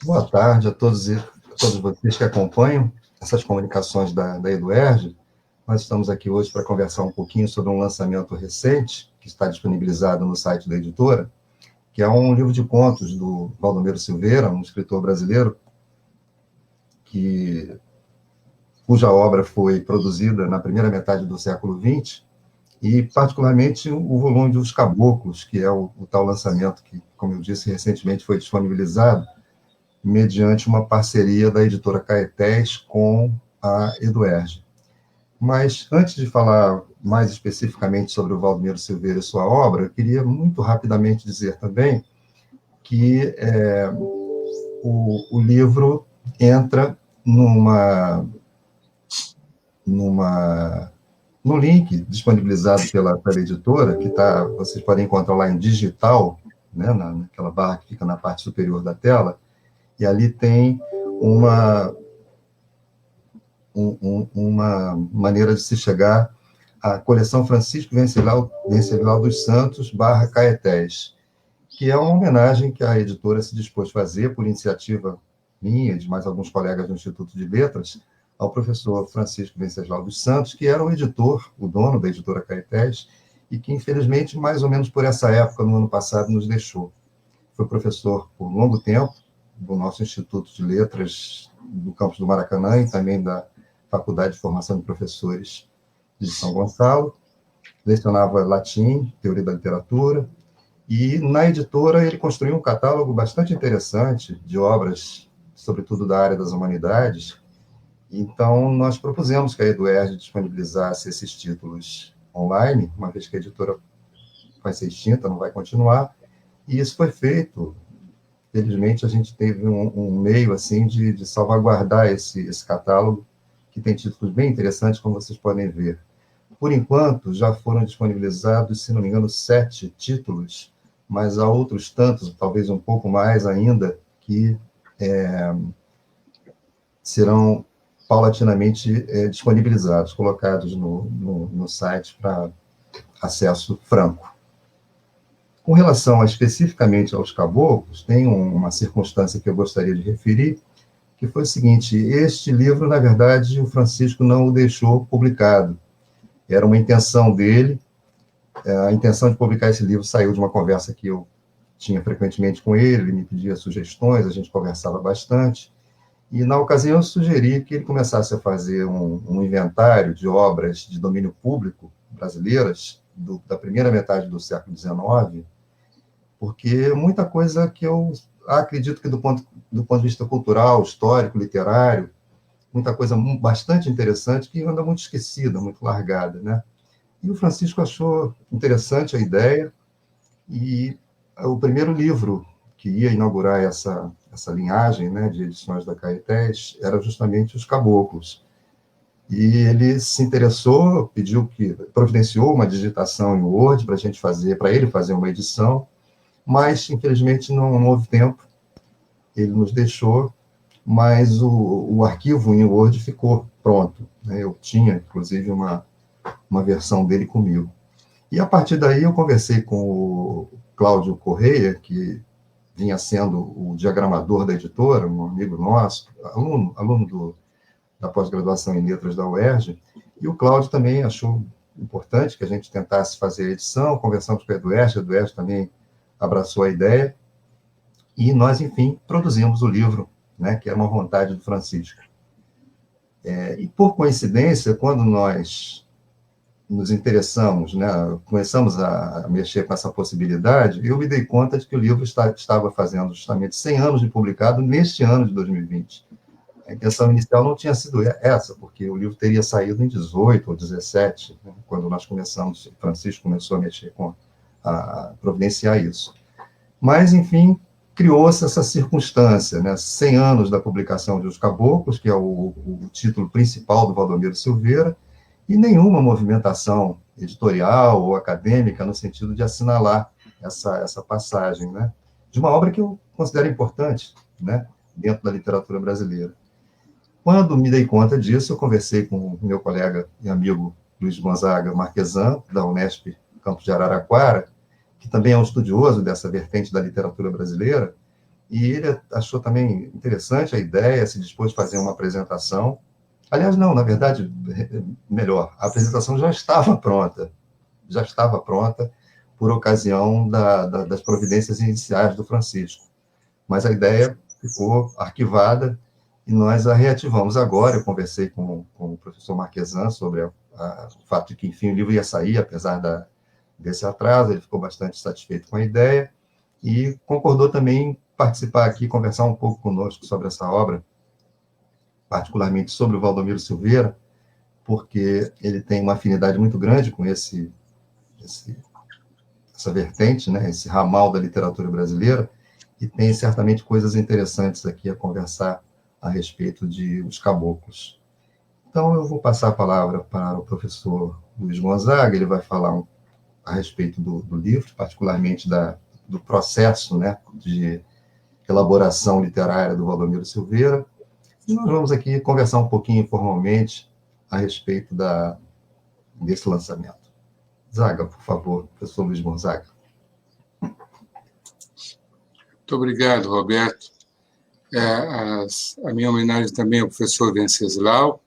Boa tarde a todos vocês que acompanham essas comunicações da Eduerge. Nós estamos aqui hoje para conversar um pouquinho sobre um lançamento recente, que está disponibilizado no site da editora, que é um livro de contos do Valdomiro Silveira, um escritor brasileiro, cuja obra foi produzida na primeira metade do século XX, e particularmente o volume dos Caboclos, que é o tal lançamento que, como eu disse, recentemente foi disponibilizado, mediante uma parceria da editora Caetés com a Eduerge. Mas, antes de falar mais especificamente sobre o Valdomiro Silveira e sua obra, eu queria muito rapidamente dizer também que o livro entra no link disponibilizado pela editora, que vocês podem encontrar lá em digital, né, naquela barra que fica na parte superior da tela, e ali tem uma uma maneira de se chegar à coleção Francisco Venceslau dos Santos / Caetés, que é uma homenagem que a editora se dispôs a fazer, por iniciativa minha e de mais alguns colegas do Instituto de Letras, ao professor Francisco Venceslau dos Santos, que era o editor, o dono da editora Caetés, e que, infelizmente, mais ou menos por essa época, no ano passado, nos deixou. Foi professor por longo tempo do nosso Instituto de Letras do campus do Maracanã e também da Faculdade de Formação de Professores de São Gonçalo, lecionava latim, teoria da literatura, e na editora ele construiu um catálogo bastante interessante de obras, sobretudo da área das humanidades. Então, nós propusemos que a Eduerge disponibilizasse esses títulos online, uma vez que a editora vai ser extinta, não vai continuar, e isso foi feito. Felizmente, a gente teve um meio assim de salvaguardar esse catálogo, que tem títulos bem interessantes, como vocês podem ver. Por enquanto, já foram disponibilizados, se não me engano, 7 títulos, mas há outros tantos, talvez um pouco mais ainda, que serão paulatinamente disponibilizados, colocados no site para acesso franco. Com relação especificamente aos caboclos, tem uma circunstância que eu gostaria de referir, que foi o seguinte: este livro, na verdade, o Francisco não o deixou publicado. Era uma intenção dele. A intenção de publicar esse livro saiu de uma conversa que eu tinha frequentemente com ele me pedia sugestões, a gente conversava bastante, e na ocasião eu sugeri que ele começasse a fazer um inventário de obras de domínio público brasileiras da primeira metade do século XIX, porque muita coisa que eu acredito que do ponto de vista cultural, histórico, literário, muita coisa bastante interessante que anda muito esquecida, muito largada, né? E o Francisco achou interessante a ideia, e o primeiro livro que ia inaugurar essa linhagem, né, de edições da Caetés era justamente Os Caboclos. E ele se interessou, providenciou uma digitação em Word para ele fazer uma edição, mas, infelizmente, não houve tempo. Ele nos deixou, mas o arquivo em Word ficou pronto, né? Eu tinha, inclusive, uma versão dele comigo. E, a partir daí, eu conversei com o Cláudio Correia, que vinha sendo o diagramador da editora, um amigo nosso, aluno da pós-graduação em Letras da UERJ, e o Cláudio também achou importante que a gente tentasse fazer a edição, conversamos com a Eduerge também abraçou a ideia, e nós, enfim, produzimos o livro, né, que era uma vontade do Francisco. E, por coincidência, quando nós nos interessamos, né, começamos a mexer com essa possibilidade, eu me dei conta de que o livro estava fazendo justamente 100 anos de publicado neste ano de 2020. A intenção inicial não tinha sido essa, porque o livro teria saído em 18 ou 17, né, quando nós começamos, o Francisco começou a mexer a providenciar isso. Mas, enfim, criou-se essa circunstância, né? 100 anos da publicação de Os Caboclos, que é o título principal do Valdomiro Silveira, e nenhuma movimentação editorial ou acadêmica no sentido de assinalar essa passagem, né, de uma obra que eu considero importante, né, dentro da literatura brasileira. Quando me dei conta disso, eu conversei com o meu colega e amigo Luiz Gonzaga Marquesan, da Unesp, campus de Araraquara, que também é um estudioso dessa vertente da literatura brasileira, e ele achou também interessante a ideia, se dispôs a fazer uma apresentação. Aliás, não, na verdade, melhor, a apresentação já estava pronta por ocasião das providências iniciais do Francisco. Mas a ideia ficou arquivada e nós a reativamos agora. Eu conversei com o professor Marquesan sobre o fato de que, enfim, o livro ia sair, apesar desse atraso. Ele ficou bastante satisfeito com a ideia e concordou também em participar aqui, conversar um pouco conosco sobre essa obra, particularmente sobre o Valdomiro Silveira, porque ele tem uma afinidade muito grande com essa vertente, né, esse ramal da literatura brasileira, e tem certamente coisas interessantes aqui a conversar a respeito de Os Caboclos. Então, eu vou passar a palavra para o professor Luiz Gonzaga, ele vai falar a respeito do livro, particularmente do processo, né, de elaboração literária do Valdomiro Silveira, e nós vamos aqui conversar um pouquinho informalmente a respeito desse lançamento. Zaga, por favor, professor Luiz Gonzaga. Muito obrigado, Roberto. A minha homenagem também ao professor Venceslau.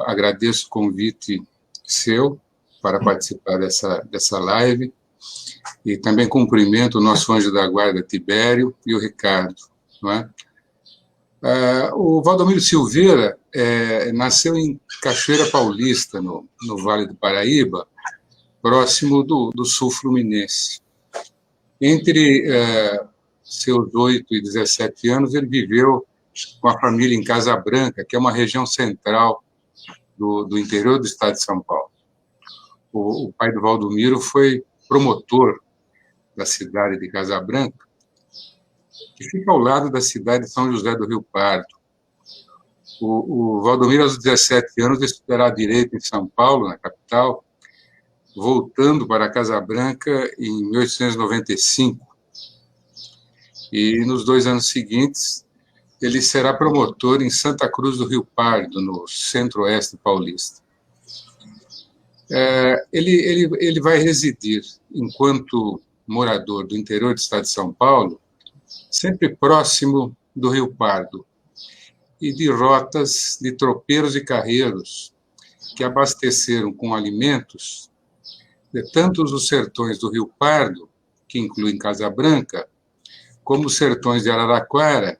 Agradeço o convite seu para participar dessa live e também cumprimento o nosso anjo da guarda, Tibério, e o Ricardo. Não é? O Valdomiro Silveira nasceu em Cachoeira Paulista, no Vale do Paraíba, próximo do sul fluminense. Entre seus 8 e 17 anos, ele viveu com a família em Casa Branca, que é uma região central do interior do estado de São Paulo. O pai do Valdomiro foi promotor da cidade de Casa Branca, que fica ao lado da cidade de São José do Rio Pardo. O Valdomiro, aos 17 anos, estudará Direito em São Paulo, na capital, voltando para Casa Branca em 1895. E, nos 2 anos seguintes, ele será promotor em Santa Cruz do Rio Pardo, no centro-oeste paulista. Ele vai residir, enquanto morador do interior do estado de São Paulo, sempre próximo do Rio Pardo, e de rotas de tropeiros e carreiros que abasteceram com alimentos tanto os sertões do Rio Pardo, que incluem Casa Branca, como os sertões de Araraquara,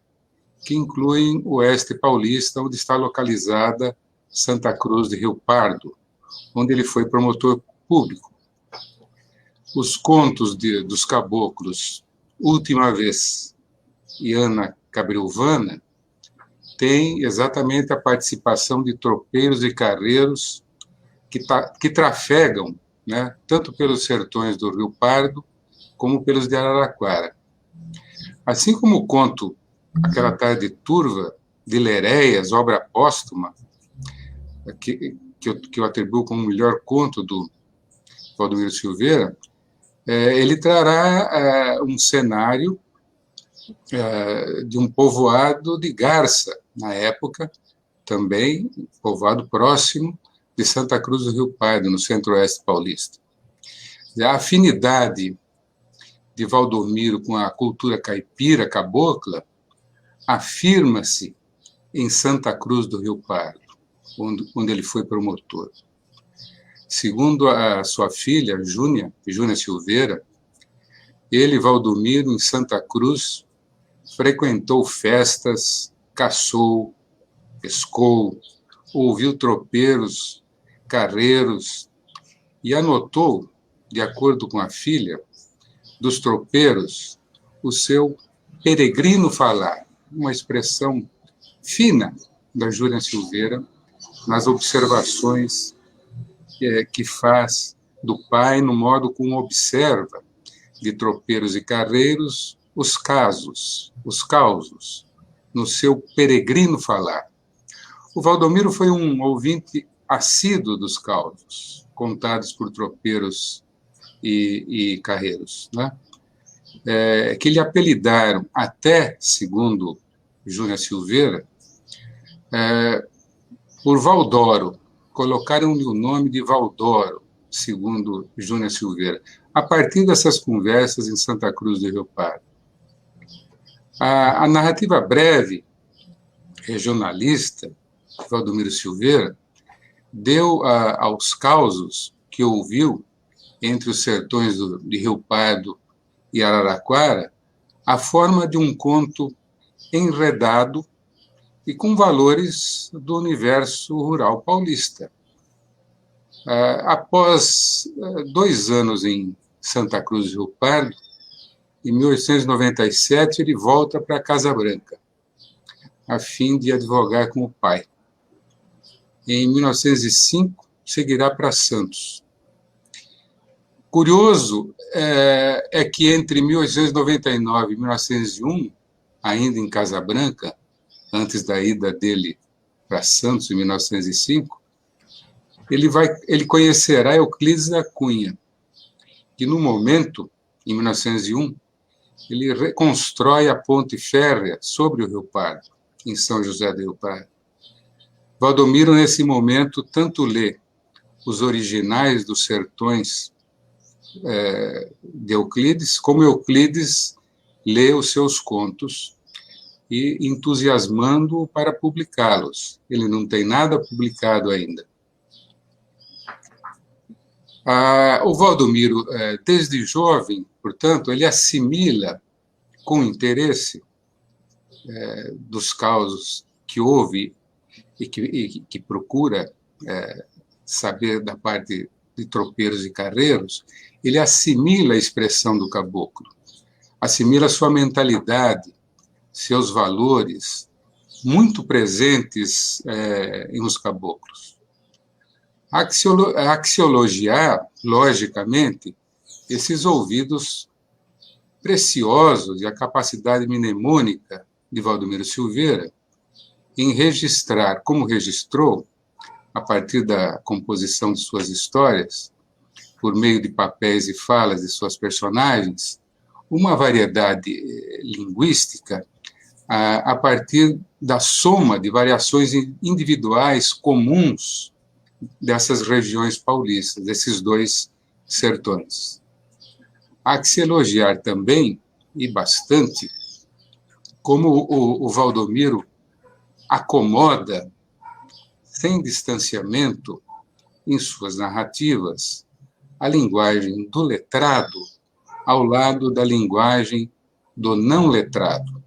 que incluem o oeste paulista, onde está localizada Santa Cruz de Rio Pardo, onde ele foi promotor público. Os contos dos caboclos, Última Vez e Ana Cabrilvana, têm exatamente a participação de tropeiros e carreiros que trafegam, né, tanto pelos sertões do Rio Pardo, como pelos de Araraquara. Assim como o conto Aquela Tarde Turva, de Leréias, obra póstuma, que eu atribuo como o melhor conto do Valdomiro Silveira, ele trará um cenário de um povoado de Garça, na época, também povoado próximo de Santa Cruz do Rio Pardo, no centro-oeste paulista. A afinidade de Valdomiro com a cultura caipira, cabocla, afirma-se em Santa Cruz do Rio Pardo, onde ele foi promotor. Segundo a sua filha, Júnia Silveira, ele, Valdomiro, em Santa Cruz, frequentou festas, caçou, pescou, ouviu tropeiros, carreiros e anotou, de acordo com a filha, dos tropeiros, o seu peregrino falar, uma expressão fina da Júnia Silveira nas observações que faz do pai no modo como observa de tropeiros e carreiros os causos, no seu peregrino falar. O Valdomiro foi um ouvinte assíduo dos causos, contados por tropeiros e carreiros, né? Que lhe apelidaram, até, segundo Júnia Silveira, por Valdoro. Colocaram-lhe o nome de Valdoro, segundo Júnia Silveira, a partir dessas conversas em Santa Cruz do Rio Pardo. A narrativa breve, regionalista, de Valdomiro Silveira, deu aos causos que ouviu entre os sertões de Rio Pardo e Araraquara a forma de um conto enredado e com valores do universo rural paulista. Após 2 anos em Santa Cruz do Rio Pardo, em 1897 ele volta para Casa Branca, a fim de advogar com o pai. Em 1905, seguirá para Santos. Curioso é que entre 1899 e 1901, ainda em Casa Branca, antes da ida dele para Santos, em 1905, ele conhecerá Euclides da Cunha, que no momento, em 1901, ele reconstrói a ponte férrea sobre o Rio Pardo, em São José do Rio Pardo. Valdomiro, nesse momento, tanto lê os originais dos sertões de Euclides, como Euclides lê os seus contos, e entusiasmando-o para publicá-los. Ele não tem nada publicado ainda. O Valdomiro, desde jovem, portanto, ele assimila com interesse dos causos que ouve e que procura saber da parte de tropeiros e carreiros, ele assimila a expressão do caboclo, assimila sua mentalidade, seus valores, muito presentes nos caboclos. Axiologiar, logicamente, esses ouvidos preciosos e a capacidade mnemônica de Valdomiro Silveira em registrar, como registrou, a partir da composição de suas histórias, por meio de papéis e falas de suas personagens, uma variedade linguística a partir da soma de variações individuais comuns dessas regiões paulistas, desses 2 sertões. Há que se elogiar também, e bastante, como o Valdomiro acomoda, sem distanciamento, em suas narrativas, a linguagem do letrado ao lado da linguagem do não letrado.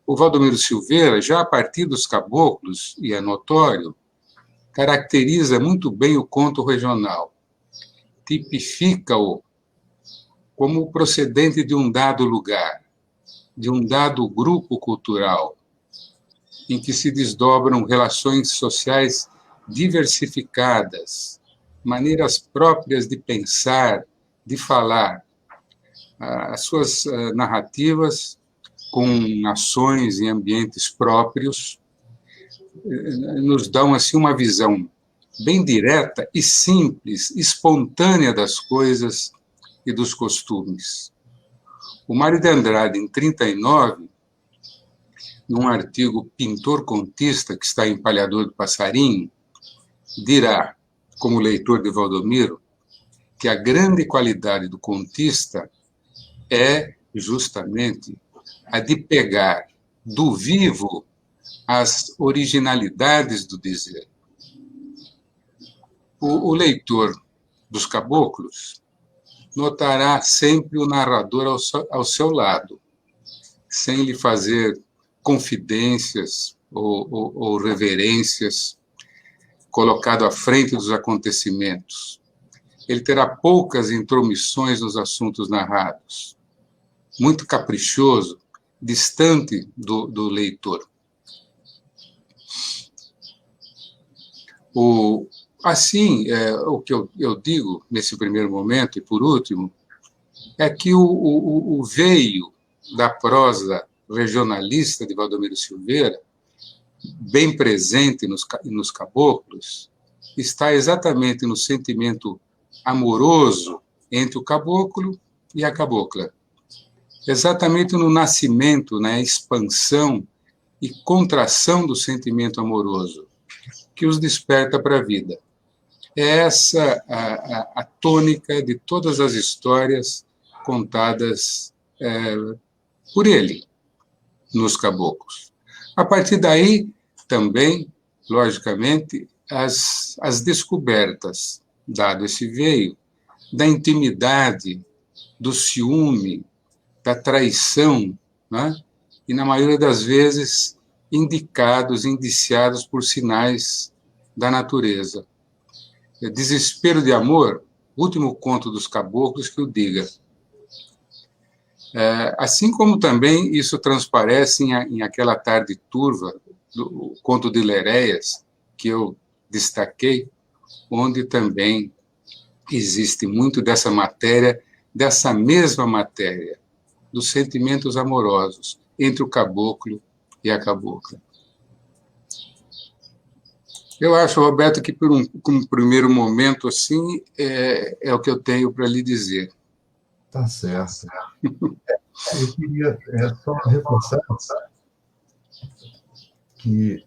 O Valdomiro Silveira, já a partir dos caboclos, e é notório, caracteriza muito bem o conto regional, tipifica-o como procedente de um dado lugar, de um dado grupo cultural, em que se desdobram relações sociais diversificadas, maneiras próprias de pensar, de falar. As suas narrativas, com ações em ambientes próprios, nos dão assim uma visão bem direta e simples, espontânea das coisas e dos costumes. O Mário de Andrade, em 1939, num artigo Pintor-Contista, que está em Palhador do Passarinho, dirá, como leitor de Valdomiro, que a grande qualidade do contista é justamente a de pegar do vivo as originalidades do dizer. O leitor dos caboclos notará sempre o narrador ao seu lado, sem lhe fazer confidências ou reverências, colocado à frente dos acontecimentos. Ele terá poucas intromissões nos assuntos narrados, muito caprichoso, distante do leitor. Assim, o que eu digo nesse primeiro momento, e por último, é que o veio da prosa regionalista de Valdomiro Silveira, bem presente nos caboclos, está exatamente no sentimento amoroso entre o caboclo e a cabocla. Exatamente no nascimento, na expansão e contração do sentimento amoroso, que os desperta para a vida. É essa a tônica de todas as histórias contadas por ele. nos caboclos. A partir daí, também, logicamente, as descobertas, dado esse veio, da intimidade, do ciúme, da traição, né? E, na maioria das vezes, indiciados por sinais da natureza. Desespero de amor, último conto dos caboclos que o diga. Assim como também isso transparece em Aquela Tarde Turva, do conto de Leréias, que eu destaquei, onde também existe muito dessa matéria, dessa mesma matéria, dos sentimentos amorosos entre o caboclo e a cabocla. Eu acho, Roberto, que por um primeiro momento assim é o que eu tenho para lhe dizer. Tá certo. Eu queria só reforçar que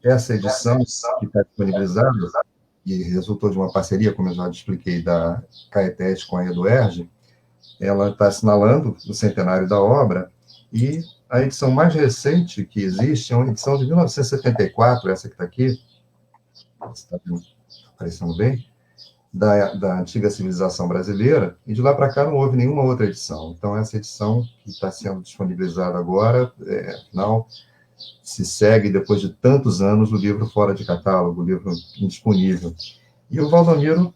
essa edição que está disponibilizada, e resultou de uma parceria, como eu já expliquei, da Caetés com a Eduerge, ela está assinalando o centenário da obra, e a edição mais recente que existe é uma edição de 1974, essa que está aqui, está aparecendo bem, da antiga civilização brasileira, e de lá para cá não houve nenhuma outra edição. Então, essa edição que está sendo disponibilizada agora, afinal, se segue, depois de tantos anos, o livro fora de catálogo, o livro indisponível. E o Valdomiro,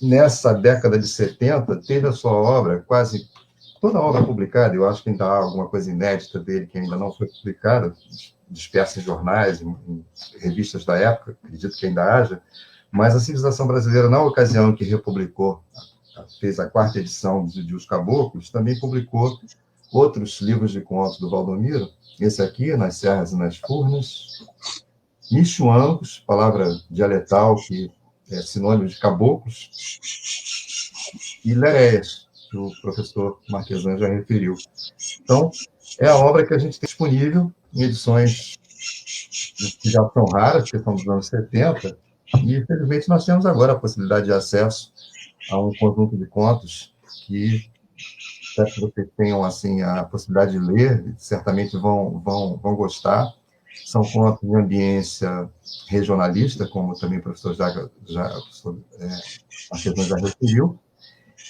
nessa década de 70, teve a sua obra, quase toda a obra publicada, eu acho que ainda há alguma coisa inédita dele que ainda não foi publicada, dispersa em jornais, em revistas da época, acredito que ainda haja, mas a civilização brasileira, na ocasião em que republicou, fez a 4ª edição de Os Caboclos, também publicou outros livros de contos do Valdomiro, esse aqui, Nas Serras e nas Furnas, Michuangos, palavra dialetal que é sinônimo de caboclos, e Leréias, que o professor Marquesan já referiu. Então, é a obra que a gente tem disponível em edições que já são raras, que são dos anos 70, e, infelizmente, nós temos agora a possibilidade de acesso a um conjunto de contos que, espero que vocês tenham assim, a possibilidade de ler, certamente vão gostar. São contos de ambiência regionalista, como também o professor Marquesan já referiu,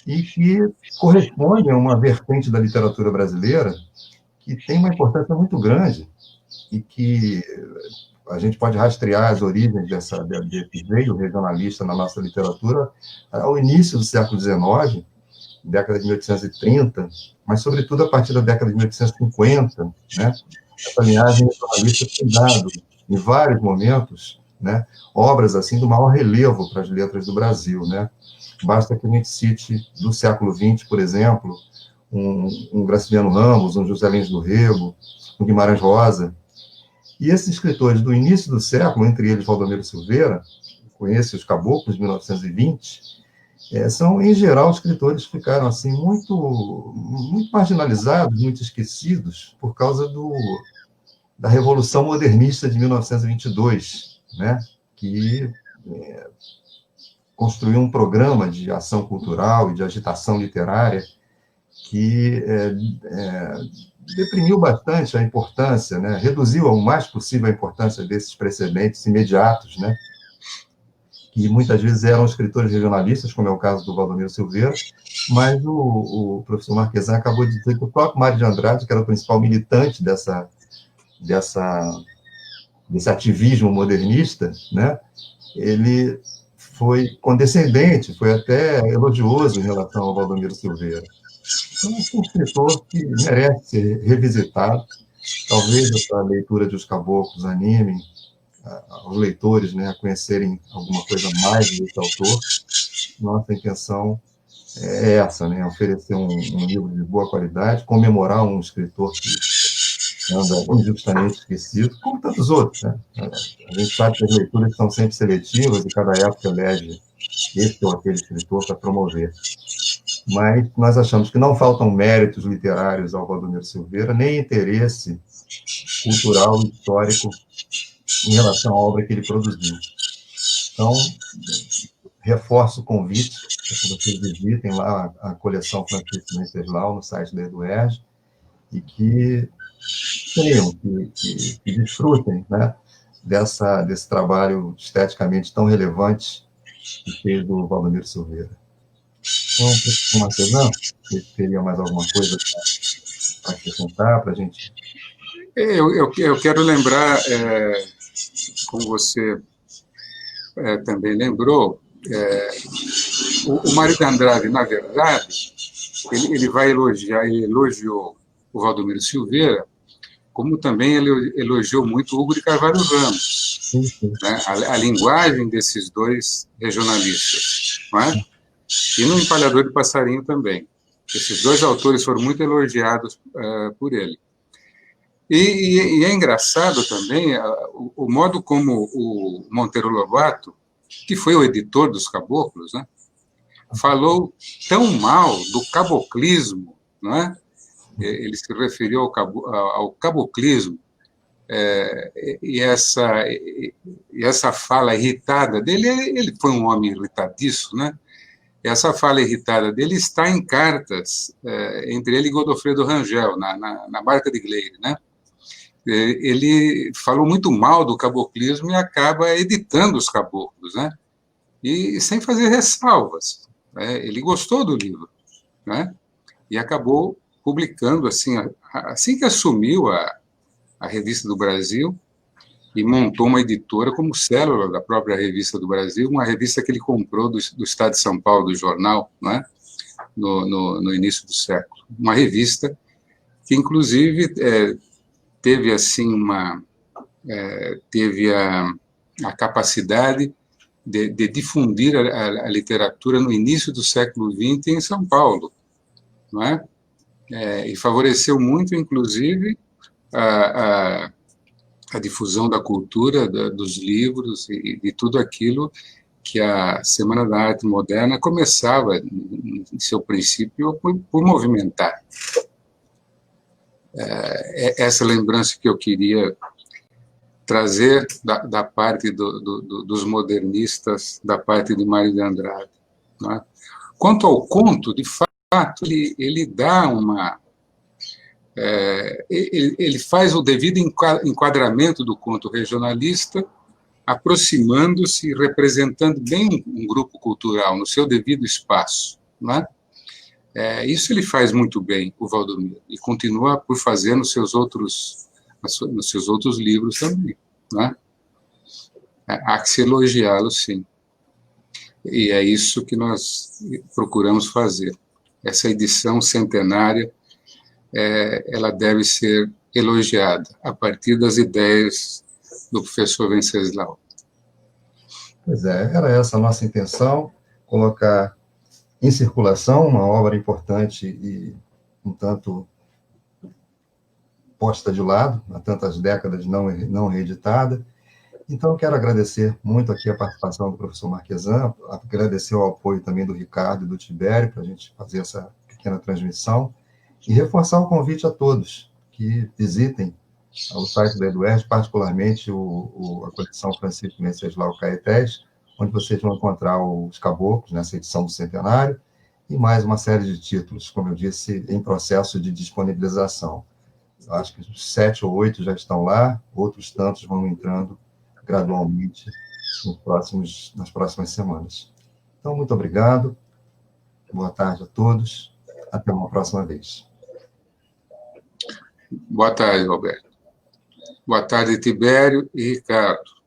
e que correspondem a uma vertente da literatura brasileira que tem uma importância muito grande e que a gente pode rastrear as origens desse veio regionalista na nossa literatura ao início do século XIX, década de 1830, mas, sobretudo, a partir da década de 1850, né? Essa linhagem regionalista tem dado, em vários momentos, né, obras assim do maior relevo para as letras do Brasil, né? Basta que a gente cite, do século XX, por exemplo, um Graciliano Ramos, um José Lins do Rego, um Guimarães Rosa. E esses escritores do início do século, entre eles Valdomiro Silveira, conhece os Caboclos, de 1920, são, em geral, escritores que ficaram assim, muito marginalizados, muito esquecidos, por causa da Revolução Modernista de 1922, né? Que construiu um programa de ação cultural e de agitação literária que deprimiu bastante a importância, né? Reduziu ao mais possível a importância desses precedentes imediatos, né? Que muitas vezes eram escritores regionalistas, como é o caso do Valdomiro Silveira, mas o professor Marquesan acabou de dizer que o próprio Mário de Andrade, que era o principal militante desse ativismo modernista, né? Ele foi condescendente, foi até elogioso em relação ao Valdomiro Silveira. Então, é um escritor que merece ser revisitado. Talvez essa leitura de Os Caboclos anime os leitores, né, a conhecerem alguma coisa mais desse autor. Nossa intenção é essa, né, oferecer um livro de boa qualidade, comemorar um escritor que anda injustamente esquecido, como tantos outros, né? A gente sabe que as leituras são sempre seletivas e cada época elege esse ou aquele escritor para promover. Mas nós achamos que não faltam méritos literários ao Valdomiro Silveira, nem interesse cultural e histórico em relação à obra que ele produziu. Então, reforço o convite para que vocês visitem lá a coleção Francisco Venceslau no site da Eduerge, e que tenham, que desfrutem, né, desse trabalho esteticamente tão relevante que fez o Valdomiro Silveira. Então, professor Marquesan, você teria mais alguma coisa para acrescentar para a gente? Eu quero lembrar, como você também lembrou, o Mário de Andrade, na verdade, ele vai elogiar, ele elogiou o Valdomiro Silveira, como também ele elogiou muito o Hugo de Carvalho Ramos, Sim, sim. né? A linguagem desses dois regionalistas, não é? E no Empalhador de Passarinho também. Esses dois autores foram muito elogiados por ele. E é engraçado também o modo como o Monteiro Lobato, que foi o editor dos Caboclos, né, falou tão mal do caboclismo, não é? Ele se referiu ao caboclismo, e essa fala irritada dele, ele foi um homem irritadiço, né? Essa fala irritada dele está em cartas entre ele e Godofredo Rangel, na Barca de Gleire, né? Ele falou muito mal do caboclismo e acaba editando os caboclos, né? E sem fazer ressalvas, né? Ele gostou do livro, né? E acabou publicando, assim que assumiu a Revista do Brasil, e montou uma editora como célula da própria Revista do Brasil, uma revista que ele comprou do Estado de São Paulo, do jornal, né? No início do século. Uma revista que, inclusive, teve assim teve a capacidade de difundir a literatura no início do século XX em São Paulo, não é? E favoreceu muito, inclusive, a difusão da cultura, dos livros e de tudo aquilo que a Semana da Arte Moderna começava, em seu princípio, por movimentar. Essa lembrança que eu queria trazer da parte dos modernistas, da parte de Mário de Andrade. Não é? Quanto ao conto, de fato, ele dá ele faz o devido enquadramento do conto regionalista, aproximando-se e representando bem um grupo cultural no seu devido espaço. Não é? Isso ele faz muito bem, o Valdomiro, e continua por fazer nos seus outros livros também. Né? Há que se elogiá-lo, sim. E é isso que nós procuramos fazer. Essa edição centenária, ela deve ser elogiada a partir das ideias do professor Venceslau. Pois é, era essa a nossa intenção, colocar em circulação uma obra importante e um tanto posta de lado, há tantas décadas não reeditada. Então, quero agradecer muito aqui a participação do professor Marquesan, agradecer o apoio também do Ricardo e do Tibério para a gente fazer essa pequena transmissão e reforçar o convite a todos que visitem o site da EduERJ, particularmente a coleção Francisco Venceslau Caetés, onde vocês vão encontrar os caboclos nessa edição do centenário e mais uma série de títulos, como eu disse, em processo de disponibilização. Eu acho que 7 ou 8 já estão lá, outros tantos vão entrando gradualmente nas próximas semanas. Então, muito obrigado, boa tarde a todos, até uma próxima vez. Boa tarde, Roberto. Boa tarde, Tibério e Ricardo.